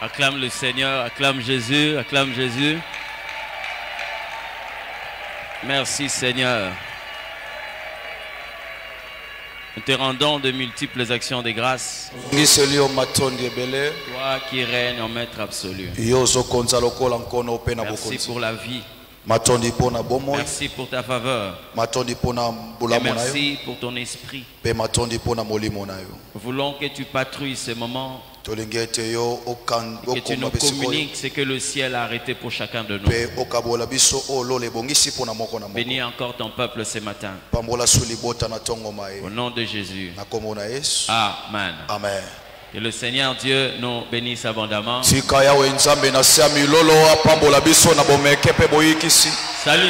Acclame le Seigneur, acclame Jésus, acclame Jésus. Merci Seigneur. Nous te rendons de multiples actions de grâce. Toi qui règnes en maître absolu. Merci pour la vie. Merci pour ta faveur. Et merci pour ton esprit. Nous voulons que tu patrouilles ce moment. Que tu nous communiques ce que le ciel a arrêté pour chacun de nous. Bénis encore ton peuple ce matin. Au nom de Jésus. Amen. Amen. Que le Seigneur Dieu nous bénisse abondamment. Salut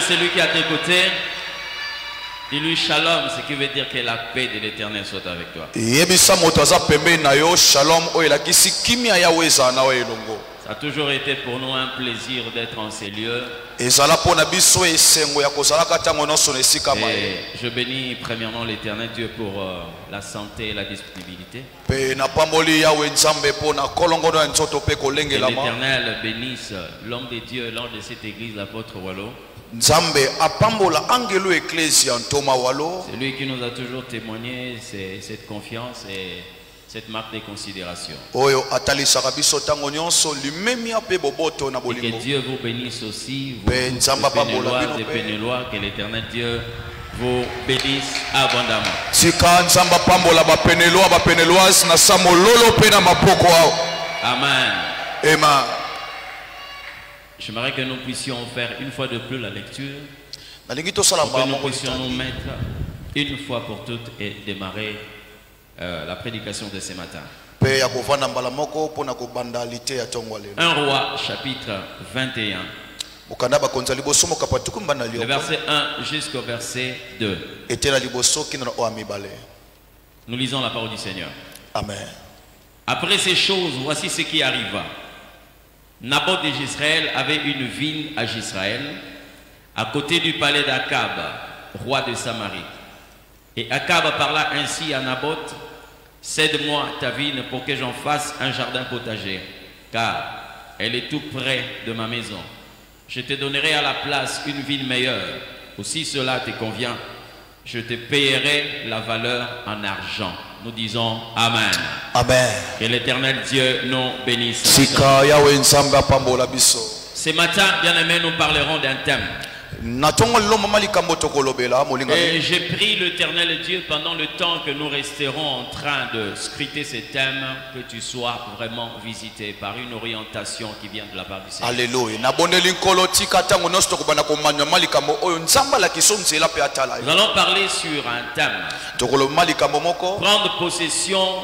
celui qui est à tes côtés. Dis-lui shalom, ce qui veut dire que la paix de l'Éternel soit avec toi. Ça a toujours été pour nous un plaisir d'être en ces lieux. Et je bénis premièrement l'Éternel Dieu pour la santé et la disponibilité. Que l'Éternel bénisse l'homme de Dieu, l'homme de cette église, l'apôtre Wallo. C'est lui qui nous a toujours témoigné cette confiance et cette marque de considération. Et que Dieu vous bénisse aussi, vous Pénélois et Pénélois, que l'Éternel Dieu vous bénisse abondamment. Amen. Amen. J'aimerais que nous puissions faire une fois de plus la lecture. Pour que nous puissions nous mettre une fois pour toutes et démarrer la prédication de ce matin. 1 Roi chapitre 21. Le verset 1 jusqu'au verset 2. Nous lisons la parole du Seigneur. Amen. Après ces choses, voici ce qui arriva. Naboth de Jezreel avait une vigne à Jezreel, à côté du palais d'Akab, roi de Samarie. Et Akab parla ainsi à Naboth: cède-moi ta vigne pour que j'en fasse un jardin potager, car elle est tout près de ma maison. Je te donnerai à la place une vigne meilleure. Aussi cela te convient. Je te payerai la valeur en argent. Nous disons Amen. Amen. Que l'Éternel Dieu nous bénisse. Ce matin, bien aimés, nous parlerons d'un thème. Et j'ai prié l'Éternel Dieu pendant le temps que nous resterons en train de scruter ces thèmes, que tu sois vraiment visité par une orientation qui vient de la part du Seigneur. Alléluia. Nous allons parler sur un thème. Prendre possession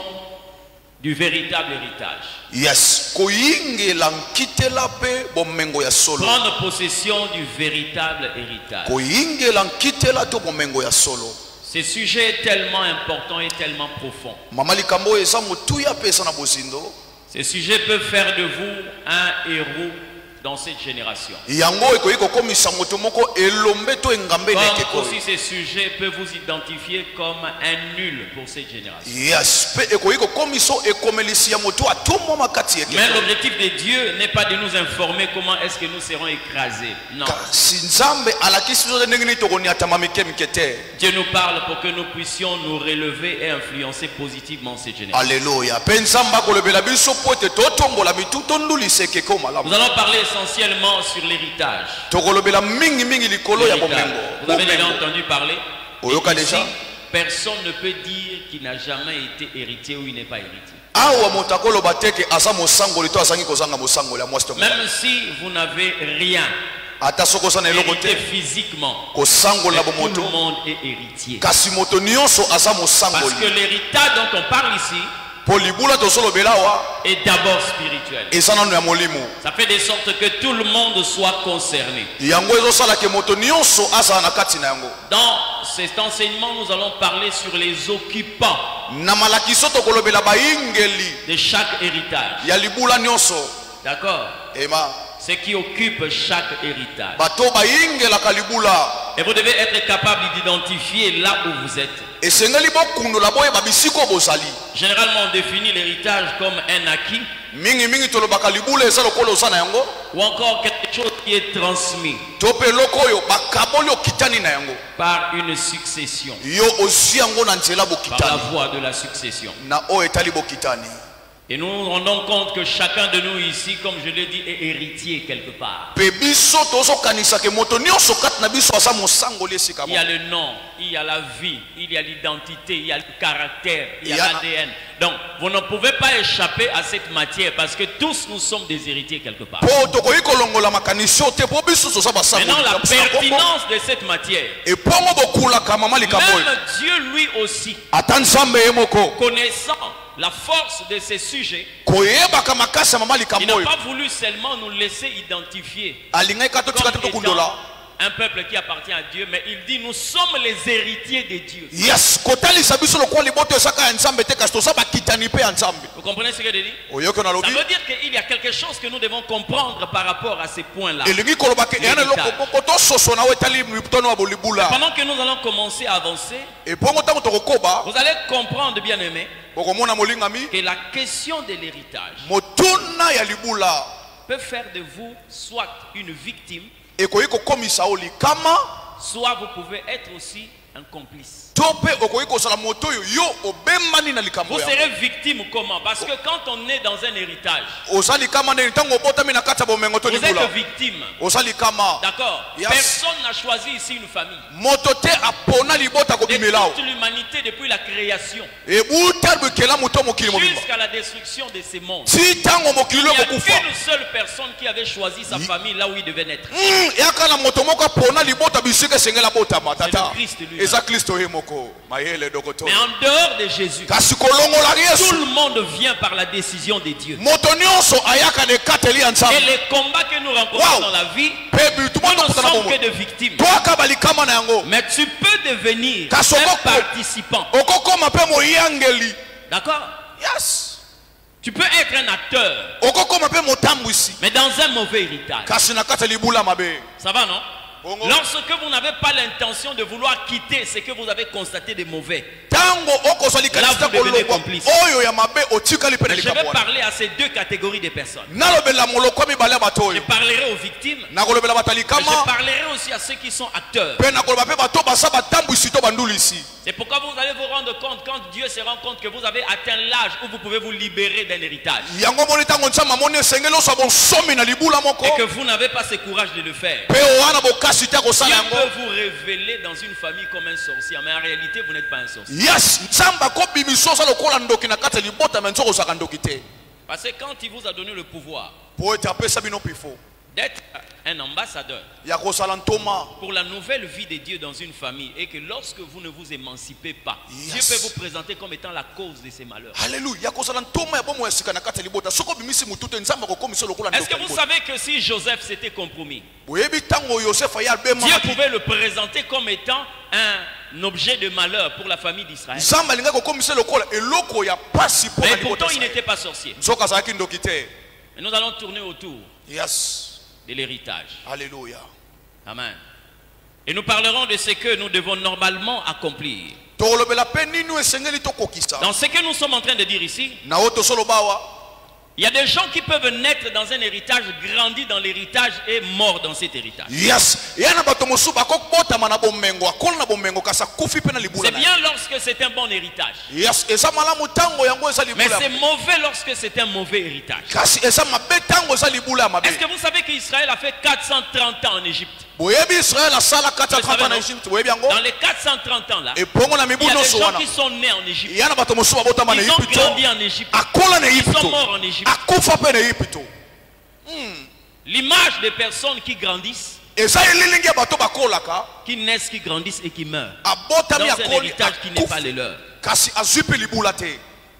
du véritable héritage. Yes. Prendre possession du véritable héritage. Ce sujet est tellement important et tellement profond. Ce sujet peut faire de vous un héros dans cette génération. Comme aussi ce sujet peut vous identifier comme un nul pour cette génération. Yes. Mais l'objectif de Dieu n'est pas de nous informer comment est-ce que nous serons écrasés. Non. Dieu nous parle pour que nous puissions nous relever et influencer positivement cette génération. Alléluia. Nous allons parler essentiellement sur l'héritage. Vous avez déjà entendu parler? Ici, personne ne peut dire qu'il n'a jamais été héritier ou il n'est pas héritier. Même si vous n'avez rien hérité physiquement, tout le monde est héritier. Parce que l'héritage dont on parle ici est d'abord spirituel. Ça fait de sorte que tout le monde soit concerné. Dans cet enseignement, nous allons parler sur les occupants de chaque héritage. D'accord? ce qui occupe chaque héritage. bato bayingelaka libula Et vous devez être capable d'identifier là où vous êtes. esengeli bokundola boyeba bisiko bozali. Généralement, on définit l'héritage comme un acquis mingi tolobaka libula eza lokola oza na yango ou encore quelque chose qui est transmis to pe eloko oyo bakaboli okitani na yango par une succession, yo ozwi yango na nzela par la bokitani voie de la succession. na oyo etali bokitani. Et nous nous rendons compte que chacun de nous ici, comme je l'ai dit, est héritier quelque part. pe biso tozokanisa ke moto nyonso kati na biso aza mosangoli esika Il y a moko. le nom, il y a la vie, il y a l'identité, il y a le caractère, il y Il y a a- l'ADN. Donc, vous ne pouvez pas échapper à cette matière parce que tous nous sommes des héritiers quelque part. po tokoki kolongola makanisi oyo te po biso toza basangoli Maintenant, la ya mosala bongo. pertinence de cette matière. epongo bokulaka mama likambo oyo Même Dieu lui aussi, ata nzambe ye moko connaissant la force de ces sujets, koyebaka makasi ya mama il likambo n'a oyo pas voulu seulement nous laisser identifier alingaki kaka totika te comme tokundola étant un peuple qui appartient à Dieu, mais il dit nous sommes les héritiers de Dieu. yes kotalisa biso lokola liboto ezaka ya nzambe te kasi toza bakitani mpe ya nzambe Vous comprenez ce que je dis? oyoki Ça nalobi veut dire qu'il y a quelque chose que nous devons comprendre par rapport à ces points-là. elingi kolobaka eya na eloko moko tososo na oyo etali mitono ya bolibula Pendant que nous allons commencer à avancer, epongo ntango tokokoba vous allez comprendre, bien aimé, okomona molingami que la question de l'héritage motuna ya libula peut faire de vous soit une victime, ekoki kokomisa yo likama soit vous pouvez être aussi un complice. to mpe okoki kozala moto oyo yo obembani na likambo Vous yango serez victime comment? Parce que quand on est dans un héritage, oza likama ndeni ntango obotami na kati ya bomengo to vous libula êtes victime. oza likama D'accord? Yes. Personne n'a choisi ici une famille. moto te apona libota De kobimela toute l'humanité depuis la création ebuta bwekela moto mokili mobimba jusqu'à la destruction de ces mondes. ti ntango mokili Il n'y a okokufa qu'une seule personne qui avait choisi sa famille là où il devait naître. yaka na moto moko apona libota bisika esengela botama tata le Christ lui-même. eza kristo ye moko mayele dokoto Mais en dehors de Jésus, kasi kolongola tout yesu le monde vient par la décision de Dieu. moto nyonso ayaka na ekateli ya Et nzambe les combats que nous rencontrons Wow. dans la vie, mpe bitu nous moto ne kutana sommes bomo que des victimes. toaka balikama na yango Mais tu peux devenir Kasoko- un participant. okokoma mpe moyangeli D'accord? yes Tu peux être un acteur, okokoma mpe motambwisi mais dans un mauvais héritage. kasi na kati ya libula mabe Ça va, non? Bongo. Lorsque vous n'avez pas l'intention de vouloir quitter ce que vous avez constaté de mauvais, ntango okozali Là, kanisa vous devenez kolongwa complice. oyo ya mabe otikali mpe na je likambo vais wana parler à ces deux catégories de personnes. nalobela moloko ya mibale ya bato Je oyo parlerai aux victimes, nakolobela bato ya mais likama je parlerai aussi à ceux qui sont acteurs. mpe nakoloba mpe bato baza batambwisi to bandulisi C'est pourquoi vous allez vous rendre compte quand Dieu se rend compte que vous avez atteint l'âge où vous pouvez vous libérer d'un héritage yango moni ntango nzambe amoni esengeli ozwa bonsomi na libula moko et que vous n'avez pas ce courage de le faire. mpe owana bokasi te Dieu kosala yango peut vous révéler dans une famille comme un sorcier, mais en réalité vous n'êtes pas un sorcier. yes nzambe akobimisa oza lokola ndoki na kati ya libota me nzoko ozwaka ndoki te Parce que quand il vous a donné le pouvoir po ete apesa bino pifo d'être un ambassadeur ya kozala ntoma pour la nouvelle vie de Dieu dans une famille et que lorsque vous ne vous émancipez pas, Yes. Dieu peut vous présenter comme étant la cause de ces malheurs. halleluya ya kozala ntoma ya bomo ya sika na kati ya libota soki obimisi motu te nzambe akokomisa lokola Est-ce ndoki que ya vous libota savez que si Joseph s'était compromis, oyebi ntango yosefa ye Dieu abemaki pouvait le présenter comme étant un objet de malheur pour la famille d'Israël. nzambe alingaki kokomisa lokola eloko ya pasi mpo na Mais libota pourtant, il ya n'était pas sorcier. nzoka azalaki ndoki te Et nous allons tourner autour yes de l'héritage. halleluya Amen. Et nous parlerons de ce que nous devons normalement accomplir. tokolobela mpe nini oyo esengeli tokokisa Dans ce que nous sommes en train de dire ici, na oyo tosoloba awa il y a des gens qui peuvent naître dans un héritage, grandir dans l'héritage et mort dans cet héritage. yes eya na bato mosusu bakobotama na bomengo akola na bomengo kasi akufi mpe na libula C'est na ye. bien lorsque c'est un bon héritage. yes eza malamu ntango yango eza Mais libula c'est mauvais lorsque c'est un mauvais héritage. kasi eza mabe ntango eza libula ya mabe Est-ce que vous savez qu'Israël a fait 430 ans en Égypte? boyebi israel asala kati ya Vous savez, 30 ans na non? egypte boyebi yango Dans les 430 ans là, ebongo na il mibu y a des nyonso gens wana qui sont nés en Égypte. eya na bato mosusu babotama na Ils ont egypte grandi en Égypte. akola na Ils sont egypte morts en Égypte. akufa mpe na egypte L'image des personnes qui grandissent, eza elilingi ya bato bakolaka qui naissent, qui grandissent et qui meurent abotami dans un akoli héritage qui n'est pas le akufi leur. kasi azwi mpe libula te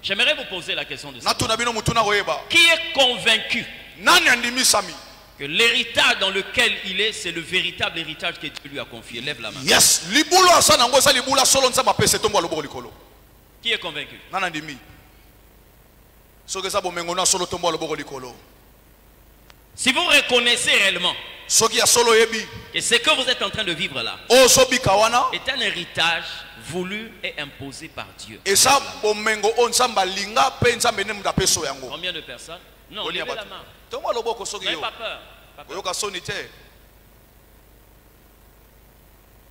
J'aimerais vous poser la question de ça. natuna bino motu na koyeba Qui est convaincu nani andimisami que l'héritage dans lequel il est, c'est le véritable héritage que Dieu lui a confié? Lève la main. yes libula aza nango eza libula solo nzambe apesa etombo ya loboko likolo Qui est convaincu? nani andimi soki eza bomengo na solo tombo ya loboko likolo Si vous reconnaissez réellement soki ya solo yebi que ce que vous êtes en train de vivre là o sobika wana est un héritage voulu et imposé par Dieu. esa bomengo o nzamba linga pe nzambe ne muda peso yango. Combien de personnes? Non, Boni levez la abatu. main. Tongo loboko soki N'ayez yo pas peur. Pas peur. oyoka soni te.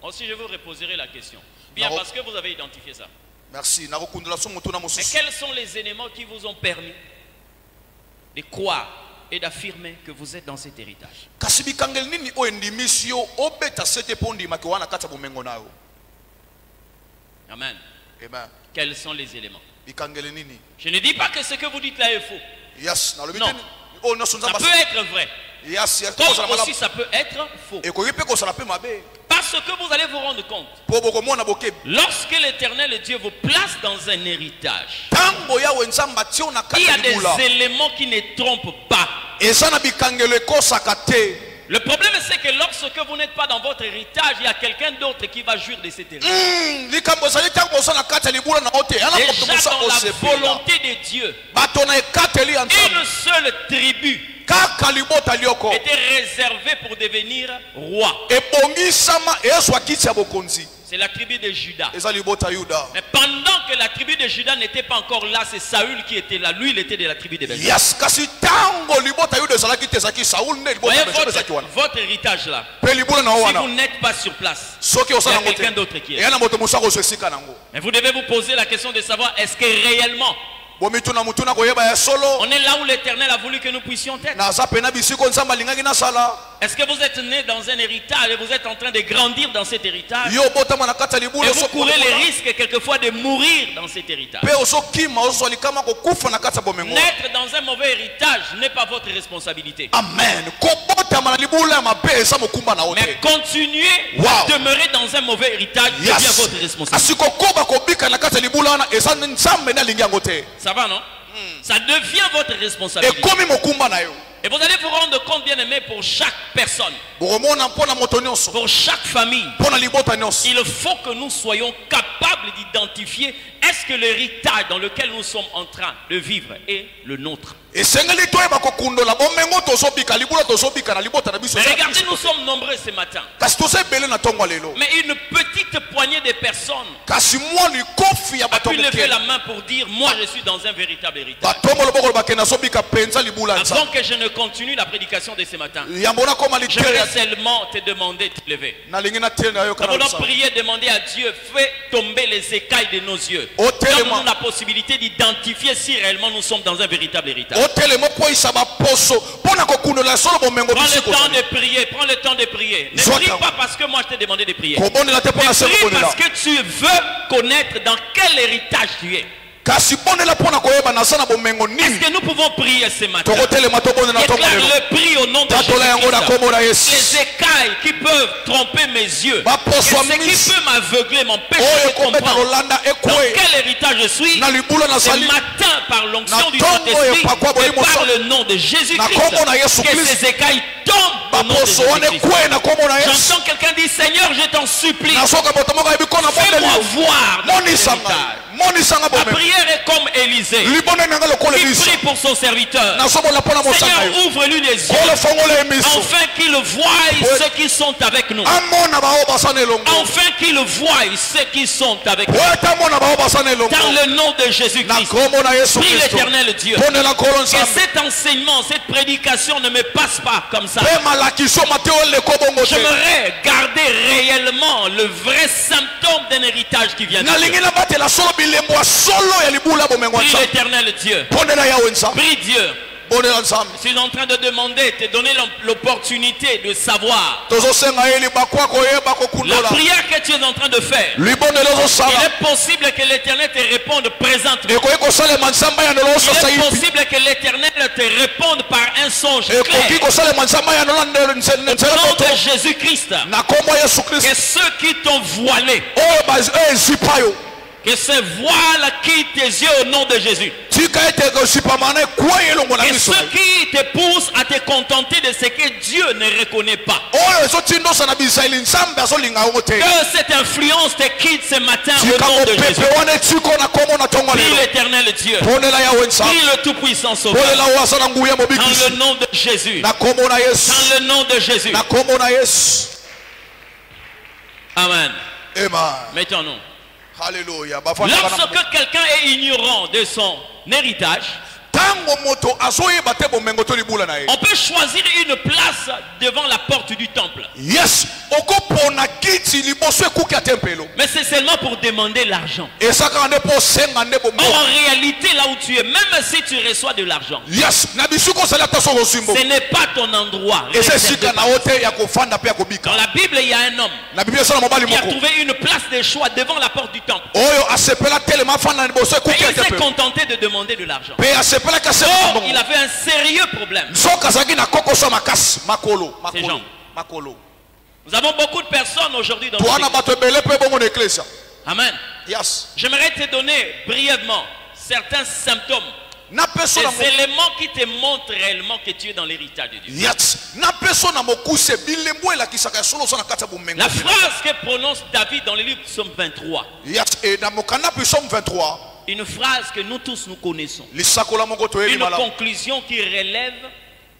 Aussi, je vous reposerai la question. Bien, Non. parce que vous avez identifié ça. Merci na kokundula so mutu na Mais mosusu. quels sont les éléments qui vous ont permis de croire et d'affirmer que vous êtes dans cet héritage? Kasi bikangeli nini o endimisi yo obeta sete pondi maki wana kata bomengo na yo. Amen. Amen. Quels sont les éléments? Bikangeli nini? Je ne dis pas que ce que vous dites là est faux. Yes, na lobi Non. te o no Ça sonzamba. peut être vrai. Yes, yes. Comme aussi ça peut être faux. E ko yipe ko sala pe mabe. Parce que vous allez vous rendre compte. Po boko mona bokebi. Lorsque l'Éternel Dieu vous place dans un héritage, Tango ya wenzamba tio na il y a kata libula. des éléments qui ne trompent pas. Eza na bikangelo ekosaka te. Le problème c'est que lorsque vous n'êtes pas dans votre héritage, il y a quelqu'un d'autre qui va jouir de cet héritage. Likambo zali tango so na kata libula na ote. Ana ko Déjà musa dans o la sepela. volonté de Dieu, Bato na ekateli une ansamba. seule tribu Kaka libota lioko. était réservée pour devenir roi. Ebongisama ezwa kiti ya bokonzi. C'est la tribu de Juda. Eza libota Yuda. Mais pendant que la tribu de Juda n'était pas encore là, c'est Saül qui était là. Lui, il était de la tribu de Benjamin. Yes, kasi tango libota Yuda ezalaki te ezalaki Saul ne libota Voyez Benjamin ezalaki wana. votre héritage là. Pe libula na Si wana. vous n'êtes pas sur place, Soki il y osala a ngo te. quelqu'un d'autre qui est. Eya na moto musako so esika nango. Mais vous devez vous poser la question de savoir est-ce que réellement Bomituna mutuna koyeba ya solo. on est là où l'Éternel a voulu que nous puissions être? Naza pena bisiko nzamba lingaki na sala. Est-ce que vous êtes né dans un héritage et vous êtes en train de grandir dans cet héritage? Yo botama na kata libula Et vous so courez le risque quelquefois de mourir dans cet héritage. Pe oso kima oso likama ko kufa na kata bomengo. Naître dans un mauvais héritage n'est pas votre responsabilité. Amen. Ko botama na libula mabe esa mokumba na ote. Mais continuer Wow. à demeurer dans un mauvais héritage devient votre responsabilité. Asiko koba ko bika na kata libula na esa nzambe na lingi yango te. Ça va, non? Ça devient votre responsabilité. Ekomi mokumba na yo. Et vous allez vous rendre compte, bien aimé, pour chaque personne, Bokomona mpona moto nyonso. pour chaque famille, Mpona libota nyonso. il faut que nous soyons capables d'identifier est-ce que l'héritage dans lequel nous sommes en train de vivre est le nôtre. Esengeli toyeba kokundola bomengo tozobika libula tozobika na libota na biso. Mais regardez, nous sommes nombreux ce matin. Kasi toza ebele na tongo lelo. Mais une petite poignée de personnes Kasi mwa likofi ya a bato pu lever la moke. main pour dire moi je suis dans un véritable héritage. Batongo loboko bakena zobika penza libula nza. Avant que je ne continue la prédication de ce matin, Yambona koma j'aimerais litere. seulement te demander de te lever. Na lingi na tele na yo Nous kana allons lusa. prier, demander à Dieu, fais tomber les écailles de nos yeux. Au téléma. Donne-nous la possibilité d'identifier si réellement nous sommes dans un véritable héritage. Otele mo po isa baposo. Pona kokundola solo bomengo Prends le bisiko. temps de prier, prends le temps de prier. Ne Soit prie en- pas parce que moi je t'ai demandé de prier. Kobonela te pona se Prie bonela. parce que tu veux connaître dans quel héritage tu es. Kasi bonela pona koyeba na sana bomengo Est-ce nini. que nous pouvons prier ce matin? Tokotelema tobonela tongo Déclare lelo. le prix au nom de Tatola yango na Jésus-Christ. kombo na Yesu. Les écailles qui peuvent tromper mes yeux. Baposo Et ce qui amisi. peut m'aveugler, m'empêcher Oyo de kobeta comprendre lolanda dans ekwe. quel héritage je suis. Na libula na Ce sali. matin, par l'onction Na du tongo Saint-Esprit epakwa et bolimo par sa- le nom de Jésus-Christ, Na kombo na Yesu que Christ. ces écailles tombent au nom de Baposo wane Jésus-Christ. kwe na kombo na Yesu. J'entends quelqu'un dire, Seigneur, je t'en supplie, Nasoka boto moko yebi kona fais-moi bondeli. voir dans Moni cet sanga. héritage. Moni sanga La bomengo. prière est comme Élisée, Libone nanga lokole qui biso. prie pour son serviteur. Nasobola pona mosanga Seigneur, yo. ouvre-lui les yeux, Kolo fongola emiso. afin qu'il voie ceux qui sont avec nous. Amona bao basane longo. Afin qu'ils voient ceux qui sont avec nous. Weta mona bao basane longo. Dans le nom de Na Jésus-Christ, kombo na Yesu prie Kristo. l'Éternel Dieu. Ponela kolon Que sa. cet enseignement, cette prédication ne me passe pas comme ça. Pe malakiso mateo le kobongo te. J'aimerais garder réellement le vrai symptôme d'un héritage qui vient de Na Dieu. lingi na batela solo bilembo ya solo ya libula bomengo Prie nsa. l'Éternel Dieu. Ponela yawe nsa. Prie Dieu. Ponela nsa. Je suis en train de demander, te donner l'opportunité de savoir. Tozo senga eli bakwa koyeba La kokundola. prière que tu es en train de faire, Libonelo zo il sala. est possible que l'Éternel te réponde présentement. Ekoki kosalema nzamba ya nolo Il sasa est hivi. possible que l'Éternel te réponde par un songe Ekoki clair. kosalema nzamba ya nolo Au nzela nom moto. de Jésus-Christ, Na kombo ya Yesu que Kristo. ceux qui t'ont voilé, Oyo bazi ezipa yo. Que ce voile quitte tes yeux au nom de Jésus. tika ete kosipamana ekwa elongo na Et miso. ce qui te pousse à te contenter de ce que Dieu ne reconnaît pas. Oyo ezotindosa na bisaili nzambe azolinga yango te. Que cette influence te quitte ce matin au Tika nom de Jésus. mopepe wana etiko na kombo na tongo Prie lelo. l'éternel Dieu. Ponela yawe nzambe. Prie le tout-puissant Sauveur. Ponela wasa na nguya Dans mobikisi. le nom de Jésus. Na kombo na Yesu. Dans le nom de Jésus. Na kombo na Yesu. Amen. Amen. Mettons-nous. Hallelujah. Lorsque quelqu'un est ignorant de son héritage, Tango moto azoyeba te bomengo to libula na ye. on peut choisir une place devant la porte du temple. Yes. Okopona kiti liboso ekuki ya tempelo. Mais c'est seulement pour demander l'argent. Esaka nde po senga nde Or, bomengo. en réalité, là où tu es, même si tu reçois de l'argent, Yes. Na bisuko sala ta soko simbo. ce n'est pas ton endroit. Ese réservé. sika na ote ya kofanda pe ya kobika. Dans la Bible, il y a un homme Na Biblia sana mobali qui a moko. trouvé une place de choix devant la porte du temple. Oyo asepela telema fanda na liboso Et ekuki ya il s'est tempelo. contenté de demander de l'argent. Pe asepela ka sema Or, bongo. il avait un sérieux problème. Soka zaki na kokoso makasi makolo Ces makolo gens. makolo. Nous avons beaucoup de personnes aujourd'hui dans Tuana l'église. bato ebele pe bongo na eklesia. Amen. Yes. J'aimerais te donner brièvement certains symptômes, Na peso na des éléments qui te montrent réellement que tu es dans l'héritage de Dieu. Yes. Na peso na mokuse bilembo elakisaka solo sana kati ya bomengo. La phrase que prononce David dans le livre de Psaume 23, Yes. Et na mokanda Psaume 23. une phrase que nous tous nous connaissons, Lisakola moko to une elimala. conclusion qui relève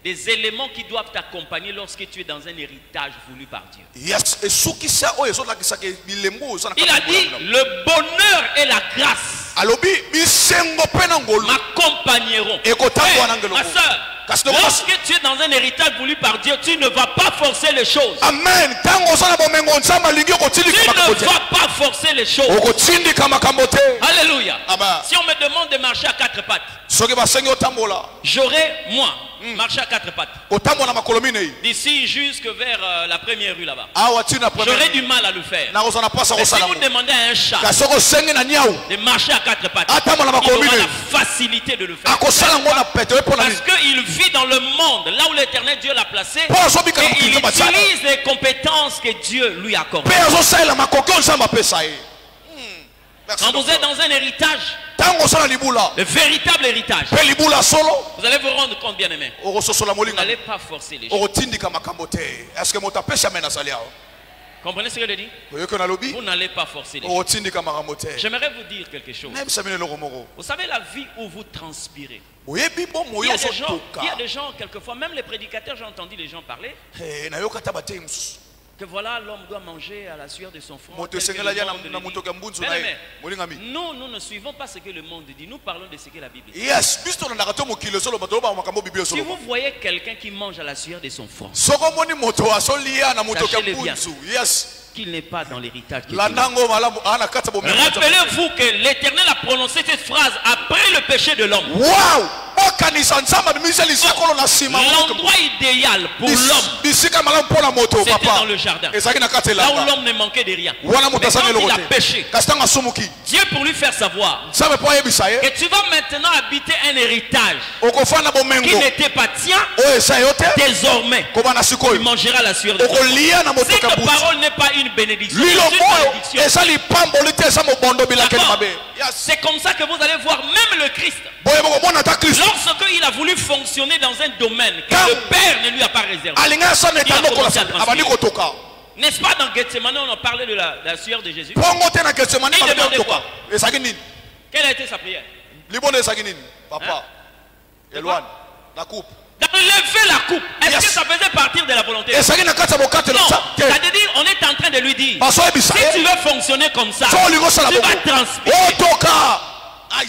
des éléments qui doivent t'accompagner lorsque tu es dans un héritage voulu par Dieu. Yes. Et sukisa oyo ezolakisaka bilembo sana Il a dit, le bonheur et la grâce alobi bisengo pe na ngolu. m'accompagneront. Ekotangwa na ngelo. Ma soeur, lorsque tu es dans un héritage voulu par Dieu, tu ne vas pas forcer les choses. Amen. Tango sana bomengo nzamba lingi Tu okotindika ne makambo te. vas pas forcer les choses. Okotindika makambo te. Alléluia. Amen. Si on me demande de marcher à quatre pattes, Soki basengi otambola. j'aurais, moi, marché à quatre pattes. Otambola makolo minei. D'ici jusque vers la première rue là-bas. Awa tina J'aurais premier. du mal à le faire. Na ozana pasa Mais si kosala. vous demandez à un chat Kasoko sengi na nyau. de marcher à quatre pattes, Atambola il makolo aura minei. la facilité de le faire. Akosala ngona pete pona ni. Parce qu'il vit dans le monde, là où l'éternel Dieu l'a placé, Po azobika et na il mokili batsala. utilise les compétences que Dieu lui accorde. Pe azosalela makoko nzamba pesa ye. Merci. Quand vous êtes dans un héritage, Tango osala libula. le véritable héritage, Pe libula solo. vous allez vous rendre compte, bien aimé, Okososola vous molinga. n'allez pas forcer les choses. Okotindika makambo te. Est-ce que moto apesa mena sali awo? Comprenez ce que je dis? Oyoka na lobi. Vous n'allez pas forcer les choses. Okotindika makambo te. J'aimerais vous dire quelque chose. Même ça mene loko moko. Vous savez la vie où vous transpirez. Oyebi bo Il y moyo a des gens, sotoka. il y a des gens quelquefois, même les prédicateurs, j'ai entendu les gens parler, Eh na yoka tabate musu. que voilà, l'homme doit manger à la sueur de son front. Moto tel que sengela le ya monde le na dit. moto kambunzu Bien na aimé, ye. Molinga mi. nous ne suivons pas ce que le monde dit, nous parlons de ce que la Bible dit. Yes, bisto na ndakato mokilo solo bato ba makambo biblia Si solo. vous voyez quelqu'un qui mange à la sueur de son front, Soko moni moto asolia na moto Sachez-le bien. kambunzu. Yes. qu'il n'est pas dans l'héritage de La Dieu. nango malamu ana kata bo. Rappelez-vous que l'Éternel a prononcé cette phrase après le péché de l'homme. Wow! Bokanisa nzamba miseli sakolo na sima. L'endroit idéal pour l'homme, Bisika malamu pona moto c'était papa. dans le jardin. Ezaki na kata Là où la. l'homme ne manquait de rien. Wana Mais moto quand asani il a lokote. péché, Kastanga sumuki. Dieu pour lui faire savoir Sabe po yebisa ye. que tu vas maintenant habiter un héritage Okofana bo qui mengo. n'était pas tien, O esa yote. désormais Kobana tu sikoyo. mangeras la sueur de ton front. Okolia na moto Cette kambunzu. parole n'est pas une bénédiction, c'est Lilo une moyo malédiction. esali pamboli te esa mobondo bila keni D'accord. mabe. Yes. C'est comme ça que vous allez voir même le Christ. Boye boko mona ta Kristo. Lorsqu'il a voulu fonctionner dans un domaine que Quand- le Père ne lui a pas réservé. Alinga sana Il a etando kola commencé à sana. Abandi transpirer. kotoka. N'est-ce pas dans Gethsemane, on a parlé de la sueur de Jésus. Pongo te na Gethsemane Il ba demandait kotoka. quoi? Esaki nini? Quelle a été sa prière? Libono esaki nini? Papa. Hein? Elwan. La coupe. D'enlever la coupe. Est-ce Yes. que ça faisait partir de la volonté? Esaki na kata bokate Non. lo sa. C'est-à-dire, on est en train de lui dire, Baso ebisa. si tu veux fonctionner comme ça, So lingo sala tu boko. vas transpirer. Otoka.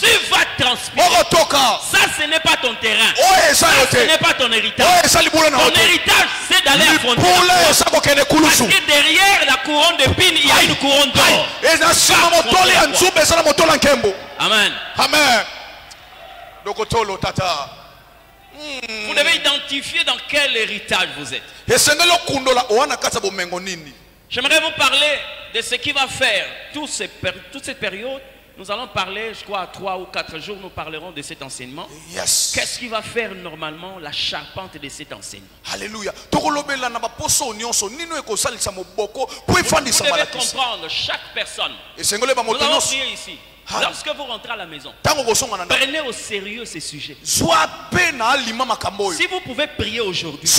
Tu vas transpirer. Otoka. Ça, ce n'est pas ton terrain. O esa Ça, ce yote. n'est pas ton héritage. O esa libulo na Ton yote. héritage, c'est d'aller affronter la Pula croix. esa kokene Parce kulusu. que derrière la couronne d'épines, il y a une couronne d'or. Eza sima motoli ya nzube esa na motola nkembo. Amen. Amen. Dokotolo tata. Vous devez identifier dans quel héritage vous êtes. Esengelo kundola oana kata bomengo nini. J'aimerais vous parler de ce qui va faire toute cette période Nous allons parler, je crois, à 3 ou 4 jours, nous parlerons de cet enseignement. Yes. Qu'est-ce qui va faire normalement la charpente de cet enseignement? Alléluia. Vous devez comprendre, chaque personne. Nous allons prier ici. Lorsque vous rentrez à la maison, prenez au sérieux ces sujets. Si vous pouvez prier aujourd'hui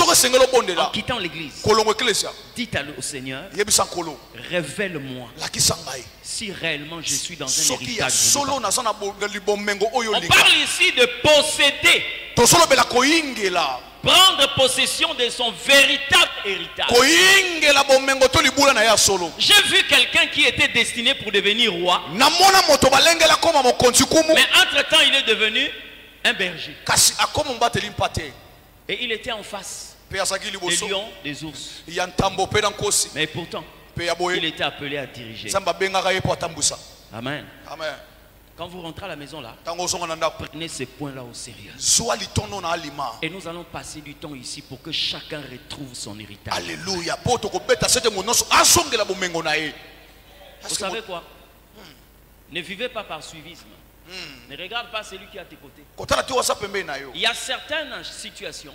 en quittant l'église, dites au Seigneur, révèle-moi si réellement je suis dans un héritage. On parle ici de posséder, prendre possession de son véritable héritage. J'ai vu quelqu'un qui était destiné pour devenir roi, mais entre-temps il est devenu un berger. Et il était en face des lions, des ours. Mais pourtant, il était appelé à diriger. Amen. Amen. Quand vous rentrez à la maison là, prenez ce point là au sérieux. Et nous allons passer du temps ici pour que chacun retrouve son héritage. Alléluia. Vous savez quoi? Ne vivez pas par suivisme. Ne regarde pas celui qui est à tes côtés. Il y a certaines situations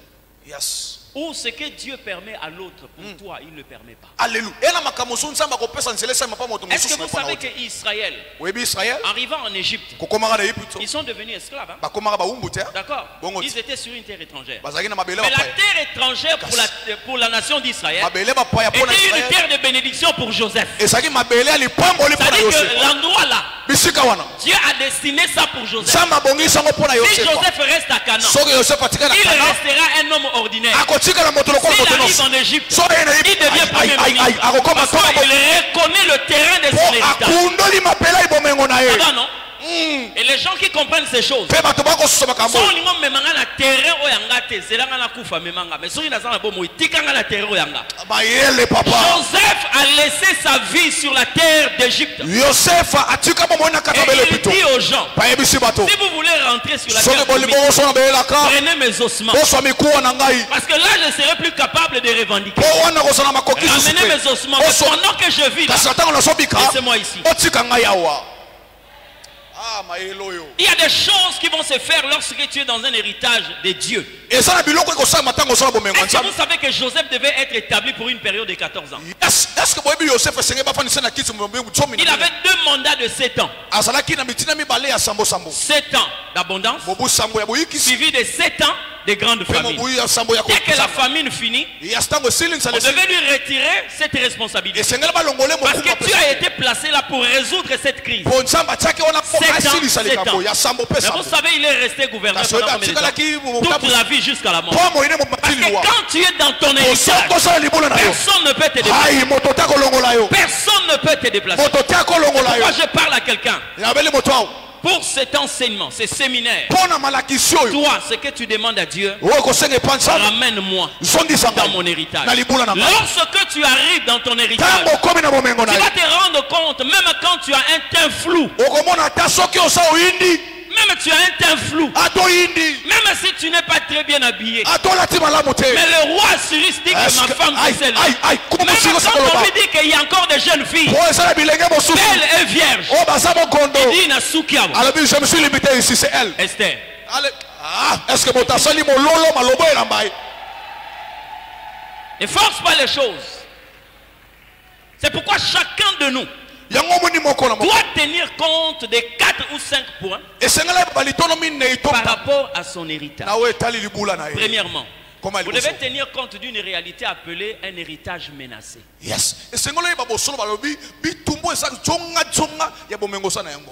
où ce que Dieu permet à l'autre, pour toi, il ne le permet pas. Alléluia. Est-ce que vous savez qu'Israël, arrivant en Égypte, ils sont devenus esclaves, hein? D'accord. Ils étaient sur une terre étrangère. Mais la terre étrangère pour la nation d'Israël était une terre de bénédiction pour Joseph. C'est-à-dire que l'endroit là, Dieu a destiné ça pour Joseph. Si Joseph reste à Canaan, il restera un homme ordinaire. S'il arrive en Égypte, il devient premier ministre. Parce qu'il reconnaît le terrain de son héritage. Non? Et les gens qui comprennent ces choses, Joseph a laissé sa vie sur la terre d'Égypte. Et il dit aux gens, si vous voulez rentrer sur la terre d'Égypte, prenez mes ossements. Parce que là je ne serai plus capable de revendiquer. Ramenez mes ossements. Mais pendant que je vis là, laissez-moi ici. Il y a des choses qui vont se faire lorsque tu es dans un héritage de Dieu. Est-ce que vous savez que Joseph devait être établi pour une période de 14 ans? Il avait 2 mandats de 7 ans. 7 ans d'abondance suivi de 7 ans de grandes famines. Dès que la famine finit, on devait lui retirer cette responsabilité. Parce que tu as été placé là pour résoudre cette crise. 7 ans. Mais vous savez, il est resté gouverneur pendant combien de temps? Toute la vie jusqu'à la mort. Parce que quand tu es dans ton héritage, personne ne peut te déplacer. Personne ne peut te déplacer. Pourquoi je parle à quelqu'un? Pour cet enseignement, ces séminaires, toi, ce que tu demandes à Dieu, ramène-moi dans mon héritage. Lorsque tu arrives dans ton héritage, tu vas te rendre compte, même quand tu as un teint flou, même tu as un teint flou, même si tu n'es pas très bien habillé, mais le roi Cyrus dit que ma femme c'est celle-là. Même quand on lui dit qu'il y a encore des jeunes filles, elle est vierge, il dit Nasukiam. Je me suis limité ici, c'est elle. Esther. Est-ce que mon tassali mon lolo malobo et lambaye? Ne force pas les choses. C'est pourquoi chacun de nous doit tenir compte des 4 ou 5 points par rapport à son héritage. Premièrement, vous devez tenir compte d'une réalité appelée un héritage menacé. Yes.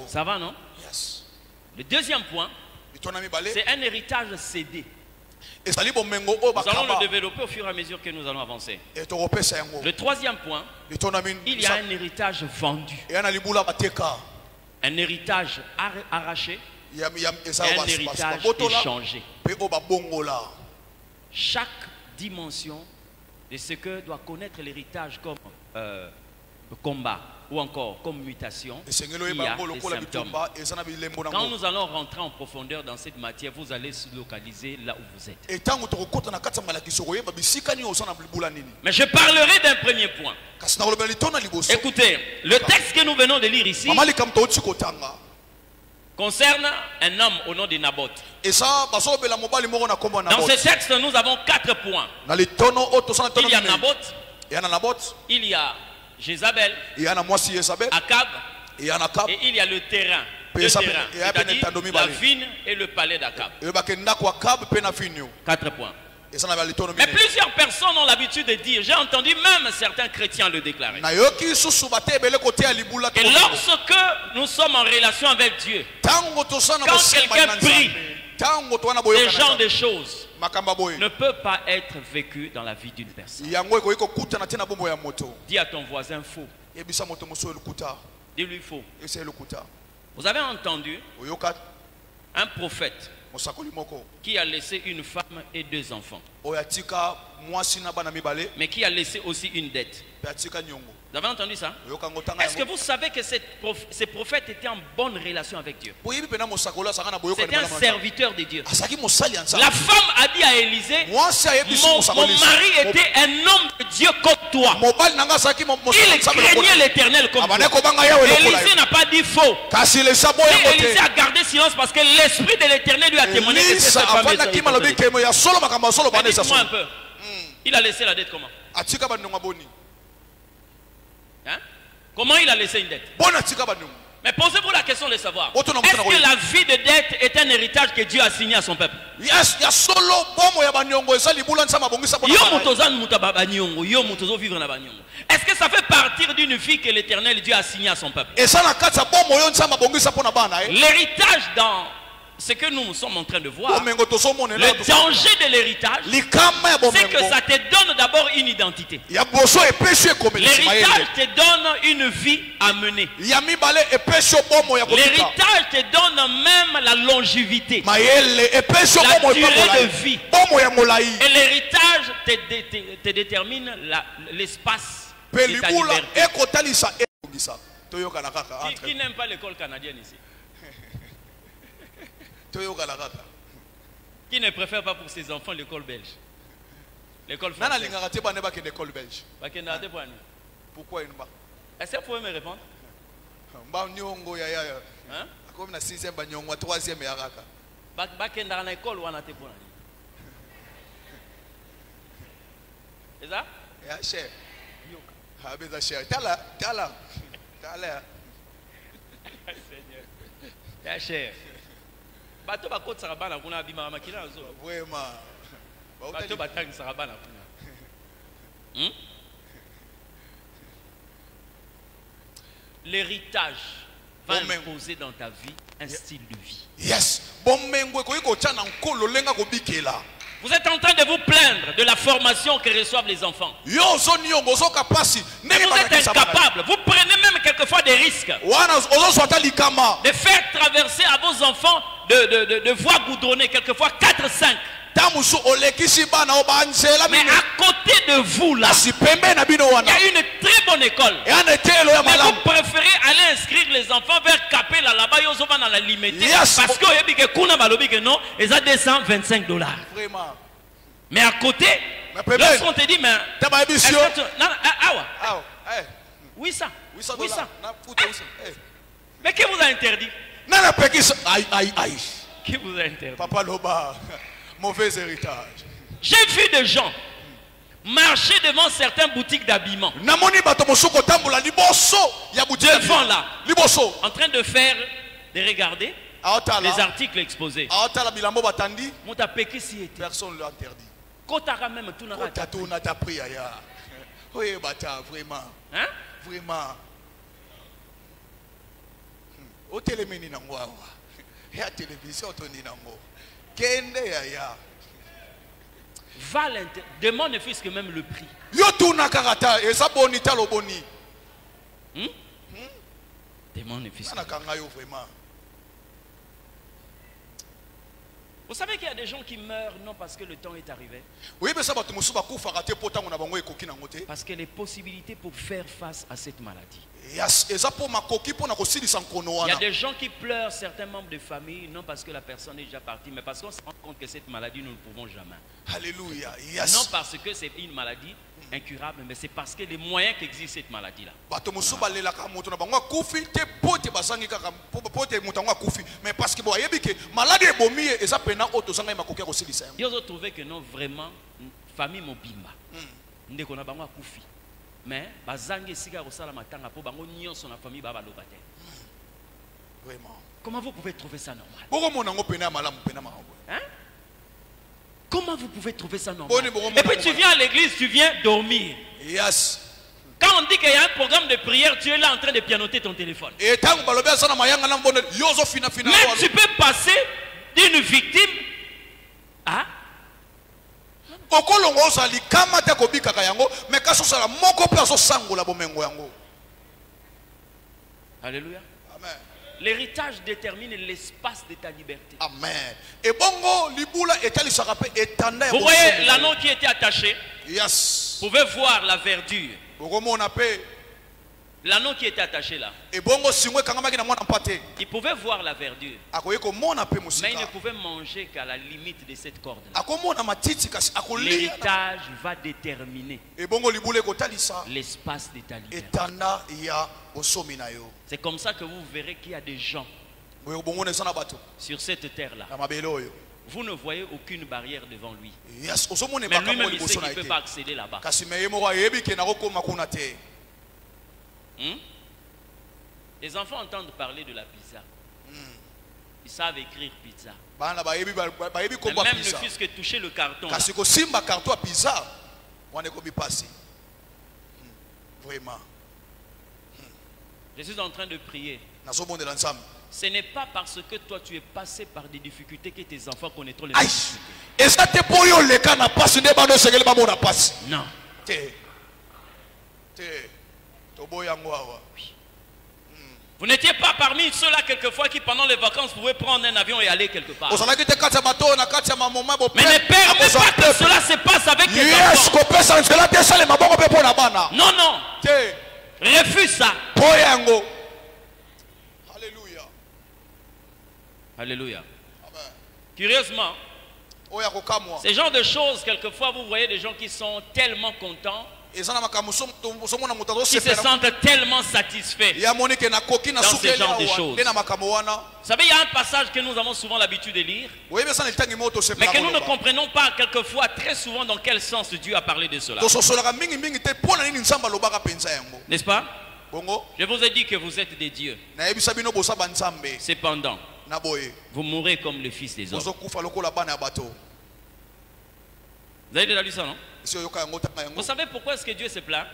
Ça va, non? Yes. Le deuxième point, c'est un héritage cédé. Nous allons le développer au fur et à mesure que nous allons avancer. Le troisième point, il y a un héritage vendu. Un héritage arraché et un héritage échangé. Chaque dimension de ce que doit connaître l'héritage comme combat ou encore comme mutation, il y a des symptômes. Quand nous allons rentrer en profondeur dans cette matière, vous allez se localiser là où vous êtes. Mais je parlerai d'un premier point. Écoutez, le texte que nous venons de lire ici concerne un homme au nom de Naboth. Et ça, Dans ce texte, nous avons 4 points. Il y a Naboth, il y a Jézabel, Akab, et il y a le terrain. C'est-à-dire la vigne et le palais d'Akab. 4 points. Mais plusieurs personnes ont l'habitude de dire, j'ai entendu même certains chrétiens le déclarer, et lorsque nous sommes en relation avec Dieu, quand quelqu'un prie, ce genre de choses ne peut pas être vécu dans la vie d'une personne. Dis à ton voisin faux. Dis-lui faux. Vous avez entendu un prophète qui a laissé une femme et 2 enfants, mais qui a laissé aussi une dette. Vous avez entendu ça? Est-ce que vous savez que ce prophète était en bonne relation avec Dieu? C'était un serviteur de Dieu. La femme a dit à Élisée, mon mari était un homme de Dieu comme toi. Il craignait l'Éternel comme toi. Élisée n'a pas dit faux. Et Élisée a gardé silence parce que l'Esprit de l'Éternel lui a témoigné que cette femme est serviteur de Dieu. Dites-moi un peu. Il a laissé la dette comment? Hein? Comment il a laissé une dette? Mais posez-vous la question de savoir, est-ce que la vie de dette est un héritage que Dieu a signé à son peuple? Est-ce que ça fait partir d'une vie que l'Éternel Dieu a signé à son peuple? L'héritage dans ce que nous sommes en train de voir, le danger de l'héritage, c'est que ça te donne d'abord une identité. L'héritage te donne une vie à mener. L'héritage te donne même la longévité, la durée de vie. Et l'héritage te détermine l'espace de ta liberté. Qui n'aime pas l'école canadienne ici? Qui ne préfère pas pour ses enfants l'école belge? L'école française? Pourquoi est-ce que vous pouvez me répondre? Hein? C'est ça? Bato bakot sarabana kuna bima makila zo. Vraiment. Bato batang sarabana kuna. L'héritage va imposer dans ta vie un style de vie. Yes. Vous êtes en train de vous plaindre de la formation que reçoivent les enfants. Mais vous êtes incapable. Vous prenez même quelquefois des risques de faire traverser à vos enfants de voies goudronnées, quelquefois 4-5. Mais à côté de vous là, il y a une très bonne école. Mais vous préférez aller inscrire les enfants vers Capella là-bas, ils sont dans la limite. Parce que non, ils ont $225. Mais à côté, lorsqu'on te dit, mais oui ça. Mais qui vous a interdit? Qui vous a interdit? Papa Loba. Mauvais héritage. J'ai vu des gens marcher devant certaines boutiques d'habillement. Devant là, en train de faire, de regarder les articles exposés. Personne ne l'a interdit. Même tout oui, vraiment. Hein? Vraiment. Au télémini nango. Et à télévision nango. Demande ne fût-ce que même le prix. Demande ne fût-ce que. Vous savez qu'il y a des gens qui meurent non parce que le temps est arrivé, Oui, mais ça va te moussouba kufaka te pota ngona bango ekoki na ngote. parce que les possibilités pour faire face à cette maladie. Yes, eza po makoki po na kosilisa nkono Il y a wana. des gens qui pleurent, certains membres de famille, non parce que la personne est déjà partie, mais parce qu'on se rend compte que cette maladie, nous ne pouvons jamais. Alléluia. Non Yes. parce que c'est une maladie incurable, mais c'est parce que les moyens qu'existe cette maladie-là. Bato moussouba lelaka moto na bango akufi te pote basangi kaka pote moto ngo akufi, mais parce que bo ayebi ke maladie ebomi eza pena oto zanga makoki kosilisa yango. Ils ont trouvé que non, vraiment, famille mobimba. Ndeko na bango akufi. Mais bazangi sika kosala matanga po bango nyonso na famille baba lokate. Vraiment. Comment vous pouvez trouver ça normal? Boko mona ngo pena malamu pena mahambo. Hein? Comment vous pouvez trouver ça normal? Boni, boko, Et puis mona, tu mona. viens à l'église, tu viens dormir. Yes. Quand on dit qu'il y a un programme de prière, tu es là en train de pianoter ton téléphone. Et tango balobi asana mayanga na mbone yozo fina fina. Même tu peux passer d'une victime à okolongo ozali kama te kobikaka yango mais kaso sala moko pe azosangola bomengo yango. Alléluia. Amen. L'héritage détermine l'espace de ta liberté. Amen. Et bongo libula etalisaka pe etanda ya Vous bosengo. voyez l'anneau qui était attaché, Yes. vous pouvez voir la verdure. Bokomona pe L'anneau qui était attaché là, et bongo singwe kangamaki na mwana mpate. il pouvait voir la verdure, Akoye komona pe mais il ne musika. pouvait manger qu'à la limite de cette corde-là. Akomona matiti kasi akolia. L'héritage va déterminer Et bongo libula ekotalisa l'espace de ta liberté. etanda ya bosomi na yo. C'est comme ça que vous verrez qu'il y a des gens Boyo bongo na sana bato. sur cette terre-là. Na mabele oyo. Vous ne voyez aucune barrière devant lui. Yes, osomone Mais baka mo lui-même, il sait liboso qu'il na ne peut ete. pas accéder là-bas. Kasi meye moko ayebi ke nakokoma kuna te. Les enfants entendent parler de la pizza. Ils savent écrire pizza. Bana bayebi bayebi Mais komba même ne pizza. fût-ce que toucher le carton. Là, Kasi kosimba carton ya pizza wana ekobi pasi. Vraiment. je suis en train de prier. Nazomondela nzambe. Ce n'est pas parce que toi tu es passé par des difficultés que tes enfants connaîtront les Aïe. difficultés. Eza te po yo leka na pasi nde bano segeli bamona pasi. Non. Te. Te. Toboya yango awa. Vous n'étiez pas parmi ceux-là quelquefois qui pendant les vacances pouvaient prendre un avion et aller quelque part. Ozalaki te kati ya bato na kati ya mamoma bo. Mais ne permets pas que cela se passe avec tes Yes, enfants. kopesa nzela te sale maboko pe po na bana. Non, non. Te. Refuse ça. Boya yango. Alléluia. Alléluia. Amen. Curieusement, Oya kokamwa. ce genre de choses, quelquefois vous voyez des gens qui sont tellement contents, Eza na makambo somona moto qui se azosepela. sentent tellement satisfaits. Ya monike na koki na Dans ce sukeli genre de awa. choses. Nde na makambo wana. Vous savez, il y a un passage que nous avons souvent l'habitude de lire, Oyebi sana litangi moto mais sepela. que nous ne comprenons pas quelquefois, très souvent, dans quel sens Dieu a parlé de cela. Tososolaka mingi mingi te pona nini nzamba lobaka penza yango. N'est-ce pas? Bongo. Je vous ai dit que vous êtes des dieux. Na yebisa bino bosa banzambe. Cependant, Na boye. vous mourrez comme le Fils des hommes. Bozo kufa lokola bana ya bato. Vous avez déjà lu ça, non? Isi yoka yango tanga yango. Vous savez pourquoi est-ce que Dieu se plaint?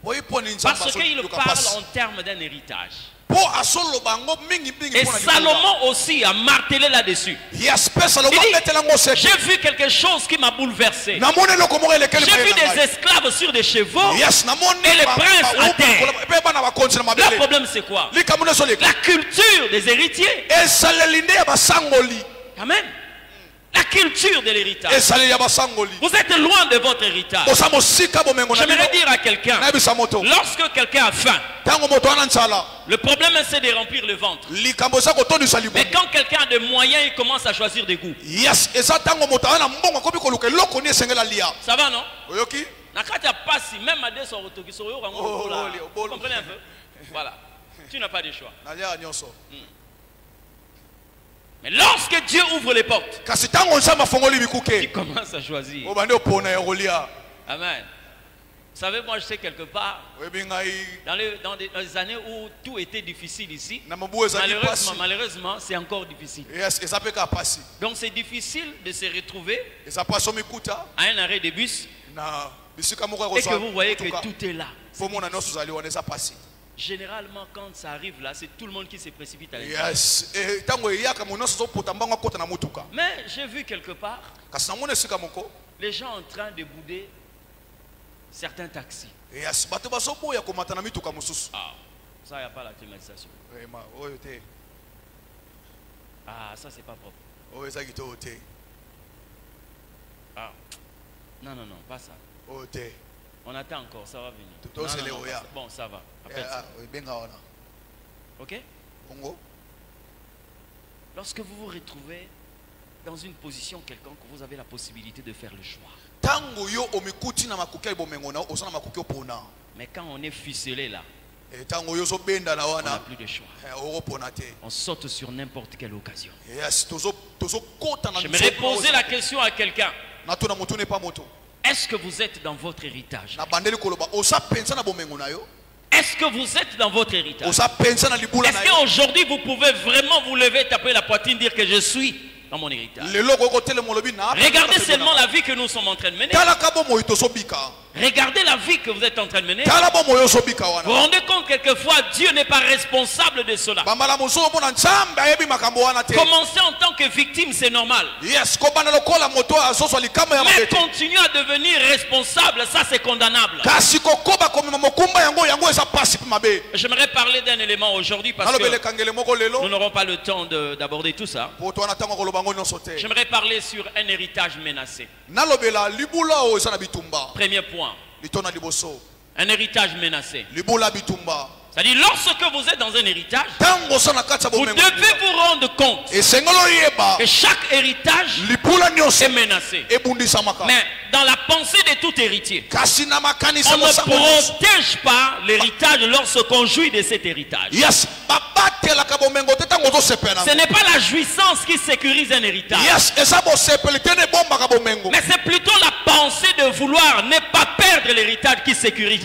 Boye poni nzamba Parce so qu'il yoka parle pasi. en termes d'un héritage. Po asolo bango mingi mingi Et pona Salomon aussi a martelé là-dessus. Yes, pesa lo Il dit, betela ngo se. j'ai vu quelque chose qui m'a bouleversé. Na mone loko mo elekeli J'ai vu mayena des esclaves sur des chevaux. Yes, na mone Et les princes à terre. Pe bana ba konzi na Le mabele. problème c'est quoi? Lika mone so leka. La culture des héritiers. Esaleli nde ya basangoli. Amen. La culture de l'héritage. Esaleli ya basangoli. Vous êtes loin de votre héritage. Bosa mosika bomengo na J'aimerais bino. dire à quelqu'un, Na bisa moto. lorsque quelqu'un a faim, Tango moto ana nzala. le problème c'est de remplir le ventre. Likambo sa kotondisa libumu. Mais quand quelqu'un a de moyens, il commence à choisir des goûts. Yes, eza tango moto ana mbongo kobi koluka eloko ni esengela lia. Ça va, non? Oyoki? Nakati ya pasi, même à des sortes qui sont Oh, Vous comprenez un peu? Voilà. Tu n'as pas de choix. Nalia nyonso. Mais lorsque Dieu ouvre les portes, Kasi tango nzamba fongoli tu bikuke. commences à choisir. Obande opona ya kolia. Amen. Vous savez, moi je sais quelque part, Oyebi ngai dans les années où tout était difficile ici, na mabu ezali pasi. malheureusement, c'est encore difficile. Yes, eza pe ka pasi. Donc c'est difficile de se retrouver Eza paso mikuta à un arrêt de bus na bisika moko et que vous voyez que tout est là. Fo mona nyonso zali wana eza pasi. Généralement, quand ça arrive là, c'est tout le monde qui se précipite à l'intérieur. Yes, e tango eyaka mo nyonso zopota mbango akota na mutuka. Mais j'ai vu quelque part Kasi na mona esika moko. les gens en train de bouder certains taxis. Yes, bato bazoboya komata na mituka mosusu. Ah, ça, il n'y a pas la climatisation. Vraiment, oyo te. Ah, ça, c'est pas propre. Oyo eza kitoko te. Ah. Non, non, non, pas ça. Oh, t'es. On attend encore, ça va venir. Tout Non, c'est non, les non, Oya. bon, ça va. Appelle ça. Ok? Congo. Lorsque vous vous retrouvez dans une position quelconque, vous avez la possibilité de faire le choix. Tango yo omikuti na makuki bomengo na osana makuki opona. Mais quand on est ficelé là, Et tango yo so benda na on n'a wana. plus de choix. Opona te. On saute sur n'importe quelle occasion. Yes, tozo kota na. J'aimerais poser la question à quelqu'un. Na tuna moto ne pas moto. Est-ce que vous êtes dans votre héritage? Na bandeli koloba osa pensa na bomengo na yo. Est-ce que vous êtes dans votre héritage? Osa pensa na libula na Est-ce yo. qu'aujourd'hui vous pouvez vraiment vous lever, taper la poitrine, dire que je suis dans mon héritage? Regardez seulement la vie que nous sommes en train de mener. Regardez la vie que vous êtes en train de mener. Vous vous rendez compte quelquefois Dieu n'est pas responsable de cela. Commencer en tant que victime, c'est normal. Mais continuer à devenir responsable, ça c'est condamnable. J'aimerais parler d'un élément aujourd'hui parce que nous n'aurons pas le temps d'aborder tout ça. J'aimerais parler sur un héritage menacé. Premier point. Un héritage menacé. C'est-à-dire, lorsque vous êtes dans un héritage, vous devez vous rendre compte que chaque héritage est menacé. Mais dans la pensée de tout héritier, on ne protège pas l'héritage lorsqu'on jouit de cet héritage. Ce n'est pas la jouissance qui sécurise un héritage. Mais c'est plutôt la pensée de vouloir ne pas perdre l'héritage qui sécurise.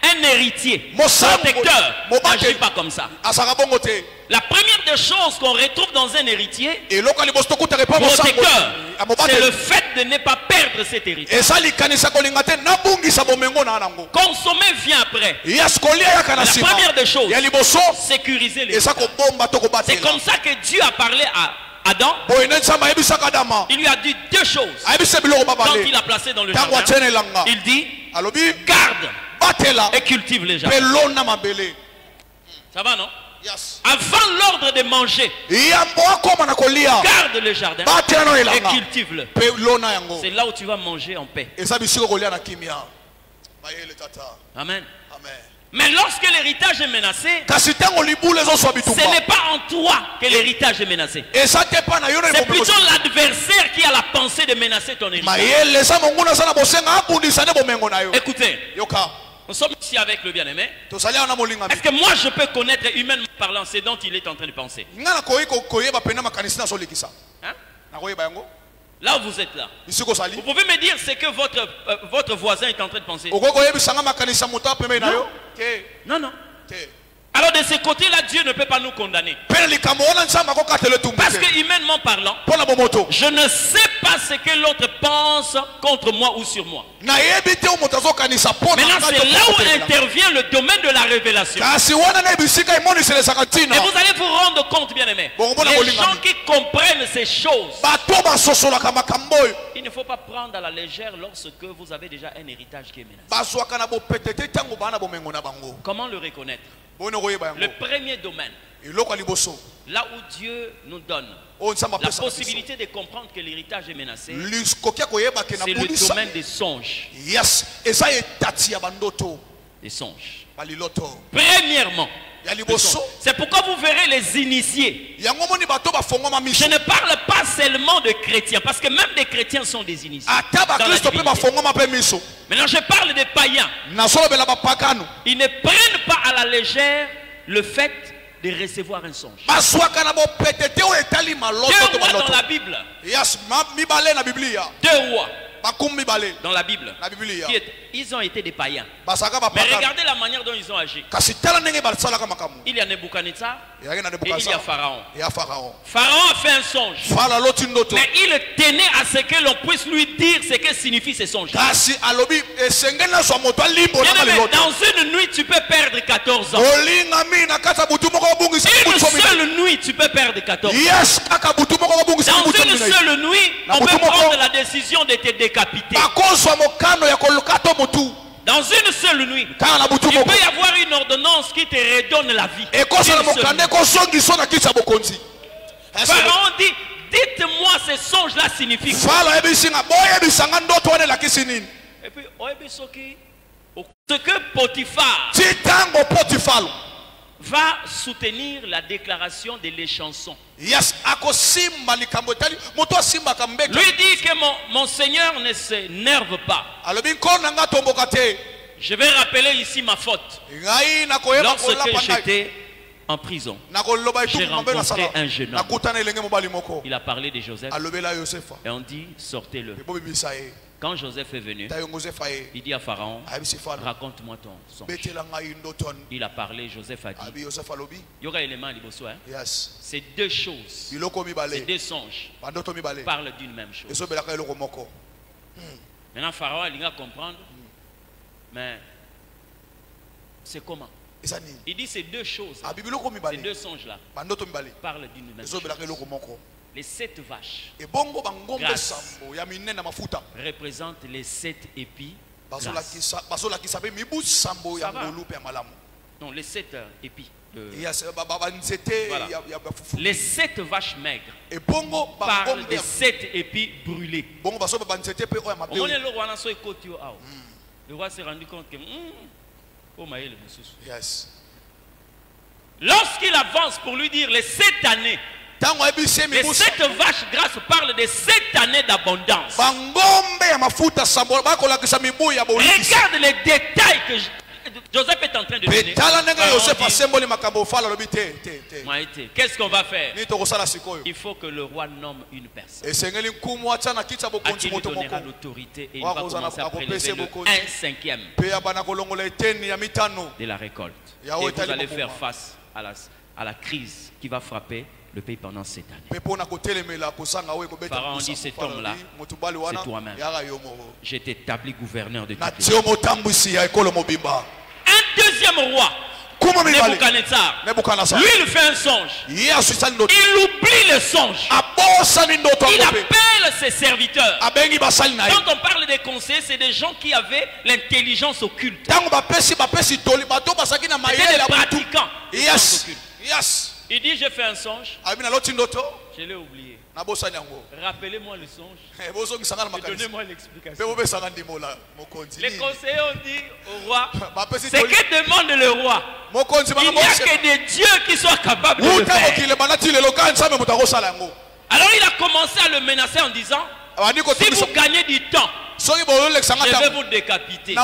Un héritier, protecteur, n'agit pas comme ça. La première des choses qu'on retrouve dans un héritier protecteur, c'est le fait de ne pas perdre cet héritage. Consommer vient après. La première des choses, sécuriser l'héritage. C'est comme ça que Dieu a parlé à Adam. Il lui a dit deux choses quand il a placé dans le jardin. Il dit, garde et cultive les jardins. Ça va, non? Avant l'ordre de manger, garde le jardin et cultive-le. C'est là où tu vas manger en paix. Amen. Mais lorsque l'héritage est menacé, ce n'est pas en toi que l'héritage est menacé. C'est plutôt l'adversaire qui a la pensée de menacer ton héritage. Écoutez, nous sommes ici avec le bien-aimé. Est-ce que moi je peux connaître humainement parlant ce dont il est en train de penser? Hein? Là où vous êtes là, vous pouvez me dire ce que votre voisin est en train de penser? Non, non. Alors de ce côté-là, Dieu ne peut pas nous condamner. Parce que humainement parlant, je ne sais pas ce que l'autre pense contre moi ou sur moi. Maintenant, c'est là où intervient le domaine de la révélation. Et vous allez vous rendre compte, bien aimé, les gens qui comprennent ces choses, il ne faut pas prendre à la légère lorsque vous avez déjà un héritage qui est menacé. Comment le reconnaître? Le premier domaine, là où Dieu nous donne la possibilité de comprendre que l'héritage est menacé, c'est le domaine des songes. Des songes. Premièrement, c'est pourquoi vous verrez les initiés. Je ne parle pas seulement de chrétiens, parce que même des chrétiens sont des initiés. Maintenant, je parle des païens. Ils ne prennent pas à la légère le fait de recevoir un songe. Deux rois dans la Bible. Deux rois dans la Bible. Ils ont été des païens. Mais regardez la manière dont ils ont agi. Il y a Nebuchadnezzar et il y a Pharaon. Pharaon a fait un songe. Mais il tenait à ce que l'on puisse lui dire ce que signifie ce songe. Dans une nuit, tu peux perdre 14 ans. Une seule nuit, tu peux perdre 14 ans. Dans une seule nuit, on peut prendre la décision de te décapiter. Dans une seule nuit, il peut y avoir une ordonnance qui qui te redonne la vie. Pharaon dit, dites-moi ces songes-là signifient quoi? Et puis, ce que Potiphar va soutenir la déclaration de les chansons. Lui dit que mon Seigneur ne s'énerve pas. Je vais rappeler ici ma faute. Lorsque j'étais en prison, j'ai rencontré un jeune homme. Il a parlé de Joseph et on dit sortez-le. Quand Joseph est venu, il dit à Pharaon, raconte-moi ton songe. Il a parlé, Joseph a dit, il y aura élément à l'Ibosso. Ces deux choses, ces deux songes parlent d'une même chose. Maintenant Pharaon il va comprendre, mais c'est comment? Il dit ces deux choses, ces deux songes-là parlent d'une même chose. Les 7 vaches représentent les 7 épis. Non, les 7 épis. Voilà. Les 7 vaches maigres parlent des 7 épis brûlés. Le roi s'est rendu compte que lorsqu'il avance pour lui dire les 7 années, les 7 vaches grasses parlent de 7 années d'abondance. Regarde les détails que Joseph est en train de donner. Qu'est-ce qu'on va faire? Il faut que le roi nomme une personne à qui il donnera l'autorité et il va commencer à prélever le 1/5 de la récolte. Et vous allez faire face à la crise qui va frapper le pays pendant 7 années. Pharaon dit, cet homme-là, c'est toi-même. J'ai été établi gouverneur de tout pays. Un deuxième roi, Nebuchadnezzar, lui il fait un songe. Il oublie le songe. Il appelle ses serviteurs. Quand on parle des conseillers, c'est des gens qui avaient l'intelligence occulte. C'était des pratiquants. Il dit, j'ai fait un songe. Je l'ai oublié. Rappelez-moi le songe et donnez-moi l'explication. Les conseillers ont dit au roi, ce que demande le roi, il n'y a que des dieux qui soient capables de le faire. Alors il a commencé à le menacer en disant, si vous gagnez du temps, je vais vous décapiter.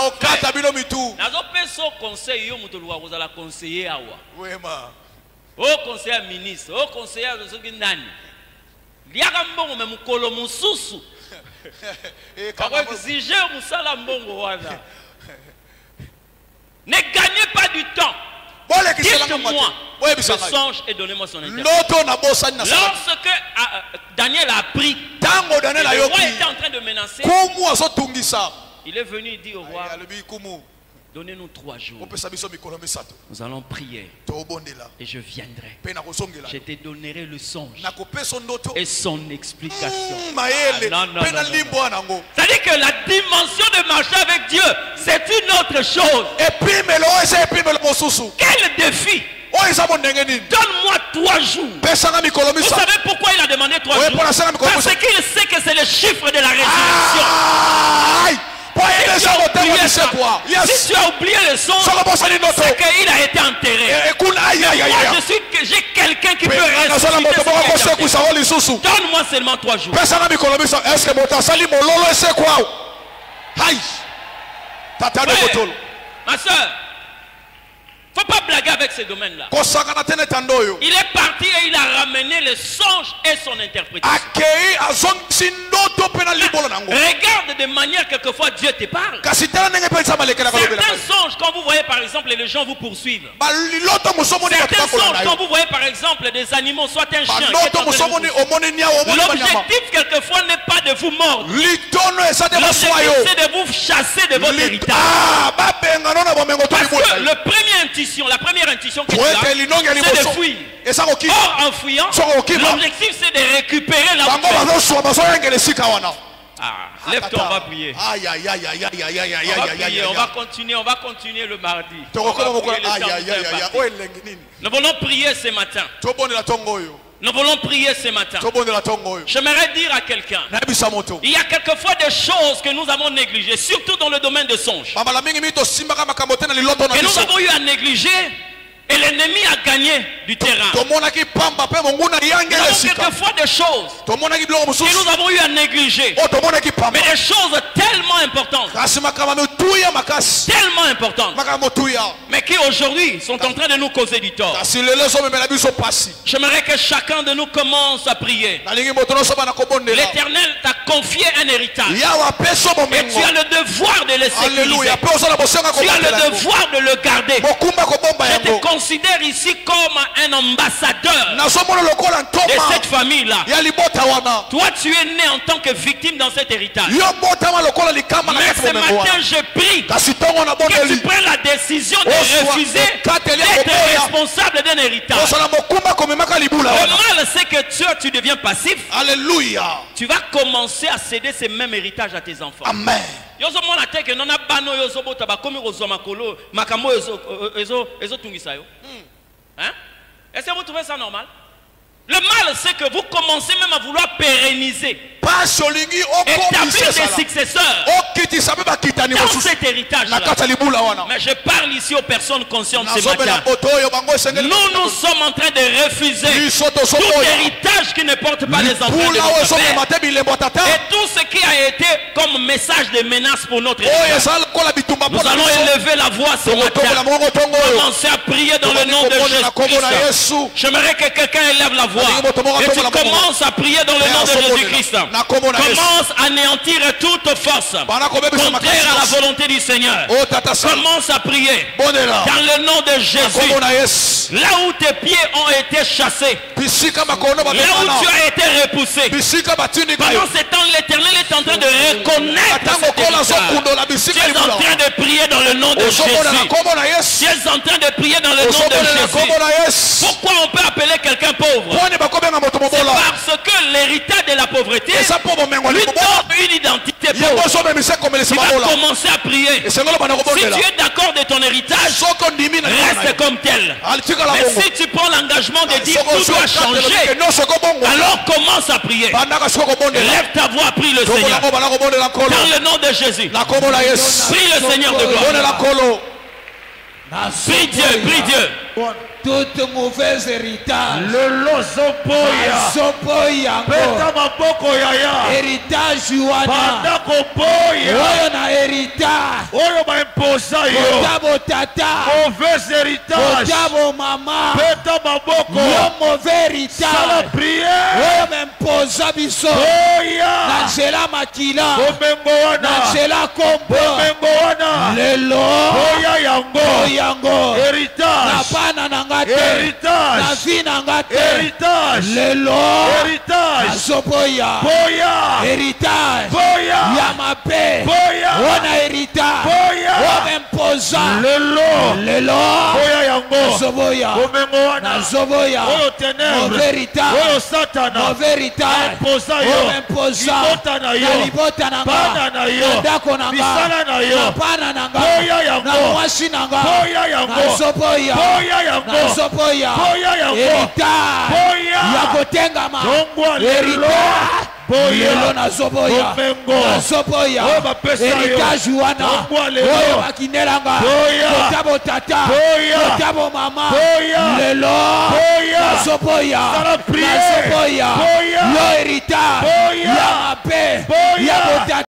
Au conseiller ministre, au conseiller de ceux qui n'ont ne gagnez pas du temps. Dites-moi le songe et donnez-moi son interprétation. Lorsque Daniel a appris, le roi était en train de menacer. Il est venu et dit au roi, donnez-nous 3 jours. Nous allons prier. Et je viendrai. Je te donnerai le songe et son explication. Non. C'est-à-dire que la dimension de marcher avec Dieu, c'est une autre chose. Quel défi! Donne-moi 3 jours. Vous savez pourquoi il a demandé 3 jours? Parce qu'il sait que c'est le chiffre de la résurrection. Si tu as oublié le son, c'est qu'il a été enterré. J'ai quelqu'un qui peut ressusciter. Donne-moi seulement 3 jours. Ma soeur, faut pas blaguer avec ces domaines-là. Il est parti et il a ramené le songe et son interprétation. Regarde de manière quelquefois Dieu te parle. Certains songes, quand vous voyez par exemple les gens vous poursuivent. Certains songes, quand vous voyez par exemple des animaux, soit un chien. L'objectif quelquefois n'est pas de vous mordre. L'objectif c'est de vous chasser de votre héritage. Parce que la première intuition que tu as, c'est de fuir. Or, en fuyant, l'objectif c'est de récupérer la Lève-toi, on va prier. Aïe, aïe, aïe, aïe, aïe, aïe, aïe, aïe, On va aïe, aïe, prier, aïe. on va continuer le mardi. Aïe, On va prier le aïe, temps aïe, de aïe, faire aïe. partie. Nous voulons prier ce matin. Tobonela tongo yo. Nous voulons prier ce matin. Tobonela tongo yo. J'aimerais dire à quelqu'un, Nayebisa moto. il y a quelquefois des choses que nous avons négligées, surtout dans le domaine de songe. Mama mingi mito simbaka makambo te na liloto na Et nous biso. avons eu à négliger et l'ennemi a gagné du terrain. Tomonaki pamba pe monguna Nous yangele avons sika. quelquefois des choses Tomonaki biloko que mususu. nous avons eu à négliger. Oh tomonaki pamba. Mais des choses tellement importantes, Kasi makambo tuya makasi. tellement importantes, Makambo tuya. mais qui aujourd'hui sont en train de nous causer du tort. Kasi lelo so memela biso pasi. J'aimerais que chacun de nous commence à prier. Nalingi moto no so bana kobondela. L'Éternel t'a confié un héritage. Yawa peso Et bomengo. tu as le devoir de le sécuriser. Alléluia. Pe oso na bosenga Tu as kobondela. le devoir de le garder. Mokumba kobomba Je te yango. considère ici comme un ambassadeur Nazomona lokola de ntoma. cette famille-là. Ya libota wana. Toi, tu es né en tant que victime dans cet héritage. Yo botama lokola likama na Mais kati ce bomengo. matin, je prie Kasi tongo na que tu bondeli. prennes la décision de Oswa, refuser Katelia d'être Koboya. responsable d'un héritage. Osala mokumba komemaka libula Le wana. mal, c'est que tu deviens passif. Alléluia. Tu vas commencer à céder ces mêmes héritages à tes enfants. Amen. Yozo mona teke nona bano yozo bota ba komi rozo makolo makamo ezo tungisa yo. Hein? Est-ce que vous trouvez ça normal? Le mal, c'est que vous commencez même à vouloir pérenniser, Pas solingi établir okomise des sala. successeurs Okiti sabe bakitani dans mosusu. cet héritage-là. Na kati libula wana. Mais je parle ici aux personnes conscientes ce Nazobela matin. boto yo bango esengeli. Nous sommes en train de refuser Lisoto tout soboya. héritage qui ne porte pas les enfants de Libula notre oso père. memate bilembo tata. Et tout ce qui a été comme message de menace pour notre Oyo héritage. esala kola bitumba Nous pona. allons élever la voix ce Tokotokola matin. mongo tongo yo. Commencez à prier dans le nom de Na kombo na Jésus-Christ. Yesu. J'aimerais que quelqu'un élève la voix. Et tu commences à prier dans le nom de Jésus-Christ. Commence à anéantir toute force contraire à la volonté du Seigneur. Oh tata sa. Commence à prier Bonela. dans le nom de Kombo Jésus. na Yesu. Là où tes pieds ont été chassés, Bisika makono là où batana. tu as été repoussé. Bisika batini kayo. Pendant ce temps, l'Éternel est en train de reconnaître Atango cet kola héritage. zokundo la Tu bisika es en libula. train de prier dans le nom de Ozobona na Jésus. kombo na Tu Yesu. es en train de prier dans le nom de Ozobona na kombo Jésus. na Yesu. Pourquoi on peut appeler quelqu'un pauvre? Pone bakobenga moto C'est mobola. parce que l'héritage de la pauvreté Esa po bomengo lui libola. donne une identité Yebo pauvre. so memise komelesa Tu vas mabola. commencer à prier. Esengolo bana Si kobondela. tu es d'accord de ton héritage, Soko ndimi na reste comme tel. Altika la Mais bongo. si tu prends l'engagement de dire Soko tout doit changer, No soko bongo. alors commence à prier. Bandaka soko bondela. Lève ta voix, prie le Soko Seigneur. la bana kobondela kolo. Dans le nom de Jésus. Na kombo na Yesu. Prie le Seigneur de Bondela gloire. kolo. Prie Dieu, prie Dieu. Toute mauvaise héritage. lelo zoboya Soboya peta maboko yaya héritage wana. banda koboya Oyo na héritage. oyo baimposa yo Botabo tata. mauvaise héritage Botabo mama. peta maboko Yo mauvais sala héritage. priere Oyo memposa biso. oya Na nzela makila. bomengo Na wana nzela kombo. bomengo wana Lelo. oya yango Yango. Na héritage bana na nga te. héritage Na vi na nga te. héritage Lelo. héritage Nazoboya. boya Héritage. boya Ya mabe. boya Ona héritage. boya Wamempoza. lelo Lelo. boya yango Nazoboya. bomengo wana Nazoboya. oyo ténèbre Mauvais héritage. oyo satana Mauvais héritage. imposa yo Wamempoza. libota na Na yo libota na nga. bana na yo Na ndako na nga. bisala na yo Na bana na nga. boya yango Na mwasi na nga. boya yango Nazoboya. boya yango Nazoboya. boya yango Héritage. boya Ya kotengama. Tongwa lelo. Héritage. boya Lelo nazoboya. bomengo Nazoboya. oyo bapesa yo Héritage wana. Tongwa lelo. Oyo bakinelanga. Boya. Kotabo tata. Boya. Kotabo mama. Boya. Lelo. Boya. Nazoboya. Sala prière. Nazoboya. Boya. Yo héritage. Boya. Ya mabe. Boya. Ya botata.